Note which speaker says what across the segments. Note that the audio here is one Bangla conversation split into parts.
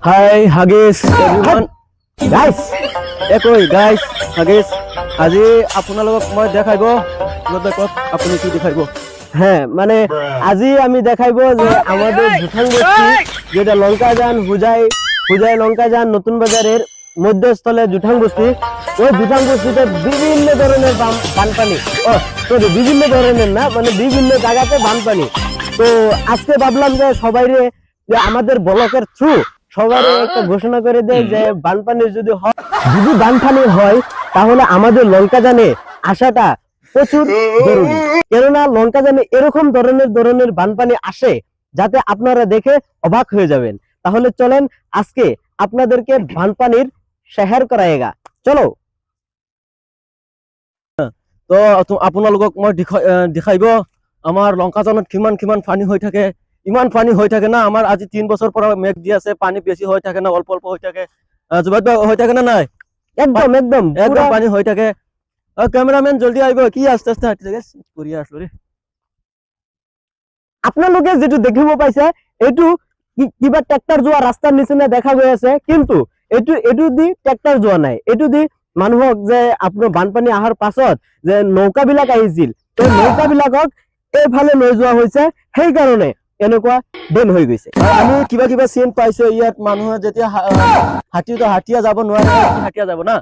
Speaker 1: হাই হাগিস এভৰিৱান গাইস একই গাইস হাগিস আজি আপোনালোকক মই দেখাইব দেখক আপুনি কি দেখাইব হ্যাঁ মানে আজি আমি দেখাইব যে আমাদের জুঠাং বস্তি যেটা লঙ্কাজান হুজাই লঙ্কাজান নতুন বাজারের মধ্যস্থলে জুঠাং বস্তি ওই জুঠাং বস্তিতে বিভিন্ন ধরনের বানপানি বিভিন্ন ধরনের না মানে বিভিন্ন জায়গাতে বানপানি তো আজকে ভাবলাম যে সবাইরে যে আমাদের ব্লকের থ্রু সবাই একটা ঘোষণা করে দেয় যে বানপানি যদি বানপানি হয় তাহলে আমাদের লঙ্কাজানে আসাটা প্রচুর জরুরি কেননা লঙ্কাজানে এরকম ধরনের বানপানি আসে যাতে আপনারা দেখে অবাক হয়ে যাবেন। তাহলে চলেন আজকে আপনাদেরকে বানপানির শেয়ার করায়েগা চলো। তো আপোনালোকক মই দেখাইব আমার লঙ্কাজানত কিমান পানি হৈ থাকে। ইমান পানি হৈ থাকে না আমার আজি 3 বছর পর মেঘ দি আছে পানি বেশি হৈ থাকে না অল্প অল্প হৈ থাকে জুবাইদ ভাই হৈ থাকে না নাই একদম একদম একদম পানি হৈ থাকে। ক্যামেরাম্যান জলদি আইব কি আস্তে আস্তে হাঁটি থাকে করিয়া আসলো রে। আপনালোকে যেটু দেখিব পাইছে এটু কিবা ট্রাক্টর যোৱা রাস্তার নিচিনা দেখা গৈ আছে কিন্তু এটু দি ট্রাক্টর যোৱা নাই এটু দি মানুহক যে আপোনাৰ বানপানী আহাৰ পাছত যে নৌকা বিলাক আহিছিল এই নৌকা বিলাকক এইফালে লৈ যোৱা হৈছে সেই কাৰণে এনেকুৱা ডেন হৈ গৈছে। আমি কিবা চিন পাইছো ইয়াত মানুহে যেতিয়া হাতিয়া যাব নোৱাৰে হাতিয়া যাব না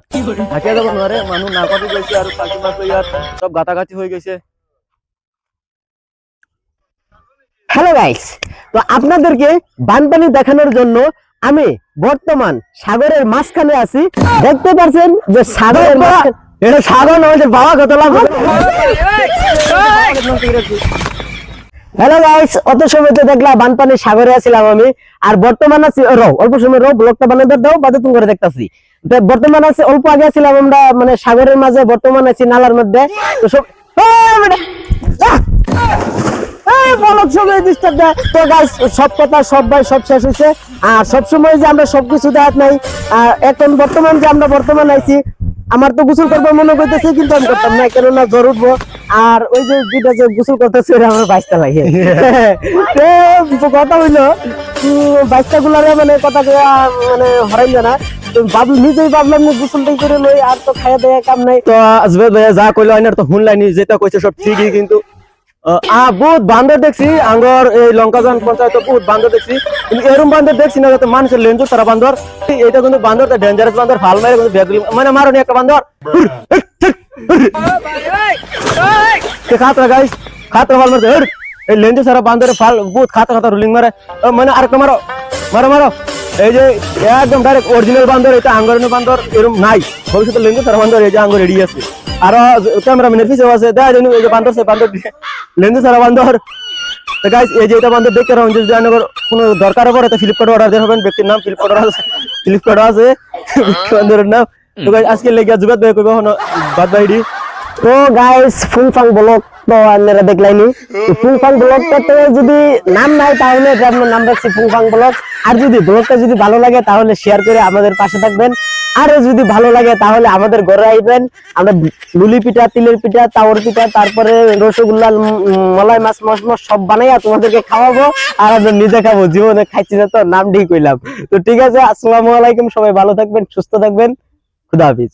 Speaker 1: হাতিয়া যাব নোৱাৰে মানুহ নাকতি গৈছে আৰু পাখি মাছ ইয়াত সব গাতাগাতি হৈ গৈছে। হ্যালো গাইস তো আপনাদেরকে বানপানি দেখানোর জন্য আমি বর্তমান সাগরের মাঝখানে আছি। দেখতে পাচ্ছেন যে সাগরের এটা সাগর নয় যে বাবা কত লাভ। হ্যালো গাইস অত সময় তো দেখলাম বানপানি সাগরে আছিলাম আমি আর বর্তমান আছি অল্প সময় ব্লগটা বানাতে দাও বাদে তুমি করে দেখতাছি। বর্তমান আছে অল্প আগে ছিলাম আমরা মানে সাগরের মাঝে বর্তমান আছি নালার মধ্যে তো সব সব কথা সব ভাই সব শেষ হয়েছে আর সবসময় যে আমরা সবকিছু দেখাত নাই এখন বর্তমান যে আমরা বর্তমান আইছি আমার তো গোসল করবো মনে করতেছে কিন্তু আমি করতাম না কেননা জ্বর উঠবো আর ওই যে দুইটা যে গোসল করতেছে আমার বাইশটা লাগে। কথা হইলো বাইশটা গুলারে মানে কথা মানে হরাই না নিজেই ভাবলাম গোসলটাই করে লই আর তো খাইয়া দেয়া কাম নাই। তো আজবে ভাইয়া যা কইলো আইনার তো শুনলাইনি যেটা কইছে সব ঠিকই কিন্তু বহুত বান্দর দেখছি আঙ্গর এই লঙ্কাজান পঞ্চায়েত বহুত বান্দর দেখছি কিন্তু এরম বান্দর দেখছি না যাতে মানুষের লেঞ্জু তারা বান্দর এটা কিন্তু বান্দর ডেঞ্জারাস বান্দর ফাল মারে কিন্তু বেগুলি মানে মারনি একটা বান্দর খাতরা গাইস খাতরা ফাল মারছে এই লেঞ্জু সারা বান্দর ফাল বহুত খাতরা রুলিং মারে মানে আরেকটা মারো মারো মারো এই যে একদম ডাইরেক্ট অরিজিনাল বান্দর এটা আঙ্গরের বান্দর এরম নাই ভবিষ্যতে লেঞ্জু সারা বান্দর এই যে আঙ্গর রেডি আছে আর ক্যামেরাম্যানের পিছনে আছে দেখা যায় এই যে বান্দর সে বান্দর লেন্সু সারা বান্দর। তো গাইস এই যে এটা বান্দর দেখতে রাখুন যদি জানার কোনো দরকার পড়ে তো ফ্লিপকার্ট অর্ডার দিয়ে হবেন ব্যক্তির নাম ফ্লিপকার্ট আছে বান্দরের নাম। তো গাইস আজকে লেগে জুবাদ ভাই কইবো হন বাদ বাইডি তো গাইস ফুংফাং ব্লগ তো আপনারা দেখলাইনি ফুংফাং ব্লগটাতে যদি নাম নাই তাহলে আপনার নাম রাখছি ফুংফাং ব্লগ আর যদি ব্লগটা যদি ভালো লাগে তাহলে শেয়ার করে আমাদের পাশে থাকবেন আর যদি ভালো লাগে তাহলে আমাদের ঘরে আসবেন আমরা লুলি পিঠা তিলের পিঠা তাওয়ার পিঠা তারপরে রসগোল্লা মলাই মাছ মশমস সব বানাইয়া তোমাদেরকে খাওয়াবো আর আমরা নিজে খাবো জীবনে খাইছি না তো নাম ঠিক কইলাম। তো ঠিক আছে আসসালামু আলাইকুম সবাই ভালো থাকবেন সুস্থ থাকবেন খুদা হাফিজ।